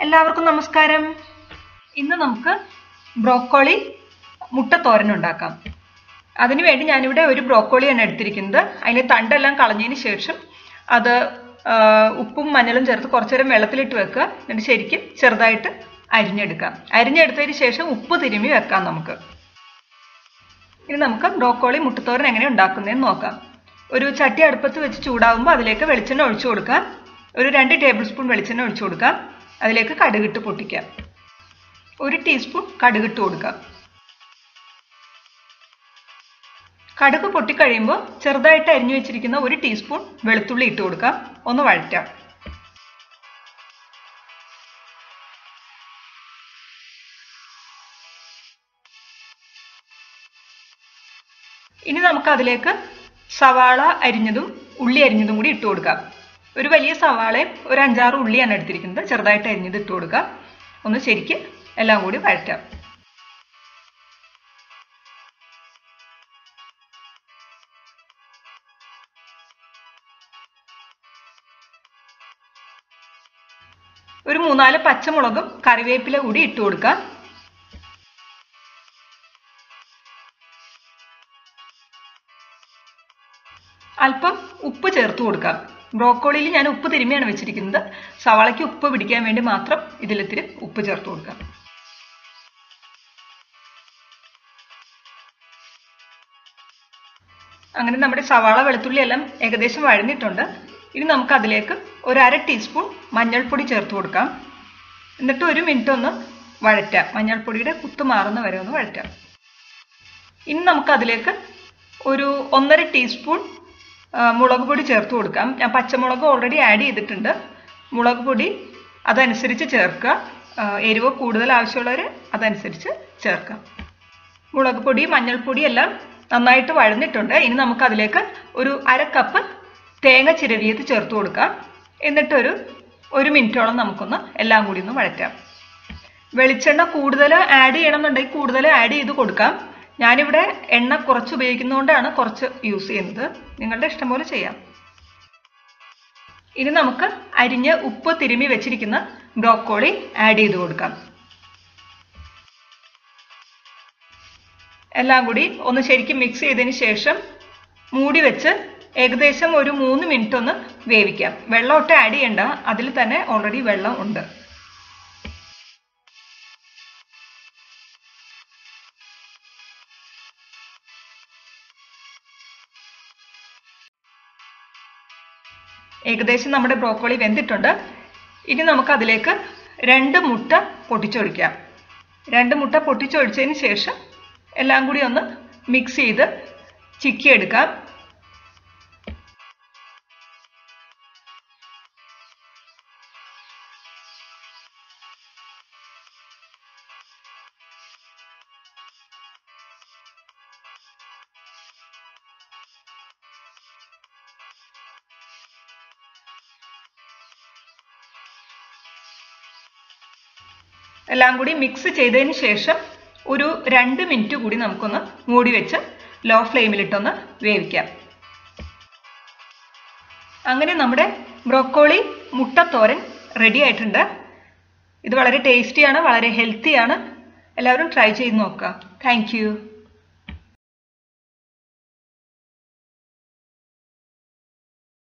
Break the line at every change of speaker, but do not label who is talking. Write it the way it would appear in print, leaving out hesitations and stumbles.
എല്ലാവർക്കും നമസ്കാരം. ഇന്ന് നമുക്ക് ബ്രോക്കോളി മുട്ടത്തോരൻ ഉണ്ടാക്കാം. അതിനുവേണ്ടി ഞാനിവിടെ ഒരു ബ്രോക്കോളിയാണ് എടുത്തിരിക്കുന്നത്. അതിൻ്റെ തണ്ടെല്ലാം കളഞ്ഞതിന് ശേഷം അത് ഉപ്പും മഞ്ഞളും ചേർത്ത് കുറച്ചു നേരം വെള്ളത്തിലിട്ട് വെക്കുക. എന്നിട്ട് ശരിക്കും ചെറുതായിട്ട് അരിഞ്ഞെടുക്കാം. അരിഞ്ഞെടുത്തതിന് ശേഷം ഉപ്പ് തിരുമ്മി വെക്കാം നമുക്ക്. ഇനി നമുക്ക് ബ്രോക്കോളി മുട്ടത്തോരൻ എങ്ങനെ ഉണ്ടാക്കുന്നതെന്ന് നോക്കാം. ഒരു ചട്ടി അടുപ്പത്ത് വെച്ച് ചൂടാകുമ്പോൾ അതിലേക്ക് വെളിച്ചെണ്ണ ഒഴിച്ചു കൊടുക്കാം. ഒരു 2 ടേബിൾ സ്പൂൺ വെളിച്ചെണ്ണ ഒഴിച്ചു കൊടുക്കാം. അതിലേക്ക് കടുകിട്ട് പൊട്ടിക്കാം. 1 ടീസ്പൂൺ കടുകിട്ട് കൊടുക്കാം. കടുക് പൊട്ടിക്കഴിയുമ്പോൾ ചെറുതായിട്ട് അരിഞ്ഞു വെച്ചിരിക്കുന്ന 1 ടീസ്പൂൺ വെളുത്തുള്ളി ഇട്ട് കൊടുക്കാം. ഒന്ന് വഴറ്റാം. ഇനി നമുക്ക് അതിലേക്ക് സവാള അരിഞ്ഞതും ഉള്ളി അരിഞ്ഞതും കൂടി ഇട്ട് കൊടുക്കാം. ഒരു വലിയ സവാളയും ഒരു 5-6 ഉള്ളിയാണ് എടുത്തിരിക്കുന്നത്. ചെറുതായിട്ട് അരിഞ്ഞത് ഇട്ട് കൊടുക്കാം. ഒന്ന് ശരിക്ക് എല്ലാം കൂടി വഴറ്റാം. ഒരു 3-4 പച്ചമുളകും കറിവേപ്പില കൂടി ഇട്ട് കൊടുക്കാം. അല്പം ഉപ്പ് ചേർത്ത് കൊടുക്കാം. ബ്രോക്കോളിയിൽ ഞാൻ ഉപ്പ് തിരുമ്മിയാണ് വെച്ചിരിക്കുന്നത്. സവാളയ്ക്ക് ഉപ്പ് പിടിക്കാൻ വേണ്ടി മാത്രം ഇതിലിത്തിരി ഉപ്പ് ചേർത്ത് കൊടുക്കാം. അങ്ങനെ നമ്മുടെ സവാള വെളുത്തുള്ളി എല്ലാം ഏകദേശം വഴന്നിട്ടുണ്ട്. ഇനി നമുക്ക് അതിലേക്ക് ഒരു 1/2 ടീസ്പൂൺ മഞ്ഞൾപ്പൊടി ചേർത്ത് കൊടുക്കാം. എന്നിട്ട് 1 മിനിറ്റ് ഒന്ന് വഴറ്റാം. മഞ്ഞൾപ്പൊടിയുടെ കുത്ത് മാറുന്ന വരെ ഒന്ന് വഴറ്റാം. ഇനി നമുക്ക് അതിലേക്ക് ഒരു 1.5 ടീസ്പൂൺ മുളക് പൊടി ചേർത്ത് കൊടുക്കാം. ഞാൻ പച്ചമുളക് ഓൾറെഡി ആഡ് ചെയ്തിട്ടുണ്ട്. മുളക് പൊടി അതനുസരിച്ച് ചേർക്കുക. എരിവ് കൂടുതൽ ആവശ്യമുള്ളവർ അതനുസരിച്ച് ചേർക്കാം. മുളക് പൊടി മഞ്ഞൾപ്പൊടി എല്ലാം നന്നായിട്ട് വഴന്നിട്ടുണ്ട്. ഇനി നമുക്ക് അതിലേക്ക് ഒരു 1/2 കപ്പ് തേങ്ങ ചിരവിയത് ചേർത്ത് കൊടുക്കാം. എന്നിട്ടൊരു 1 മിനിറ്റോളം നമുക്കൊന്ന് എല്ലാം കൂടി ഒന്ന് വഴറ്റാം. വെളിച്ചെണ്ണ കൂടുതൽ ആഡ് ചെയ്യണമെന്നുണ്ടെങ്കിൽ കൂടുതൽ ആഡ് ചെയ്ത് കൊടുക്കാം. ഞാനിവിടെ എണ്ണ കുറച്ച് ഉപയോഗിക്കുന്നതുകൊണ്ടാണ് കുറച്ച് യൂസ് ചെയ്യുന്നത്. നിങ്ങളുടെ ഇഷ്ടം പോലെ ചെയ്യാം. ഇനി നമുക്ക് അരിഞ്ഞ് ഉപ്പ് തിരുമ്മി വെച്ചിരിക്കുന്ന ബ്രോക്കോളി ആഡ് ചെയ്ത് കൊടുക്കാം. എല്ലാം കൂടി ഒന്ന് ശരിക്കും മിക്സ് ചെയ്തതിന് ശേഷം മൂടി വെച്ച് ഏകദേശം ഒരു 3 മിനിറ്റ് ഒന്ന് വേവിക്കാം. വെള്ളം ഒട്ടും ആഡ് ചെയ്യണ്ട, അതിൽ തന്നെ ഓൾറെഡി വെള്ളം ഉണ്ട്. ഏകദേശം നമ്മുടെ ബ്രോക്കോളി വെന്തിട്ടുണ്ട്. ഇനി നമുക്ക് അതിലേക്ക് 2 മുട്ട പൊട്ടിച്ചൊഴിക്കാം. 2 മുട്ട പൊട്ടിച്ചൊഴിച്ചതിന് ശേഷം എല്ലാം കൂടി ഒന്ന് മിക്സ് ചെയ്ത് ചിക്കിയെടുക്കാം. എല്ലാം കൂടി മിക്സ് ചെയ്തതിന് ശേഷം ഒരു 2 മിനിറ്റ് കൂടി നമുക്കൊന്ന് മൂടി വെച്ച് ലോ ഫ്ലെയിമിലിട്ടൊന്ന് വേവിക്കാം. അങ്ങനെ നമ്മുടെ ബ്രോക്കോളി മുട്ടത്തോരൻ റെഡി ആയിട്ടുണ്ട്. ഇത് വളരെ ടേസ്റ്റിയാണ്, വളരെ ഹെൽത്തിയാണ്. എല്ലാവരും ട്രൈ ചെയ്ത് നോക്കുക. Thank you.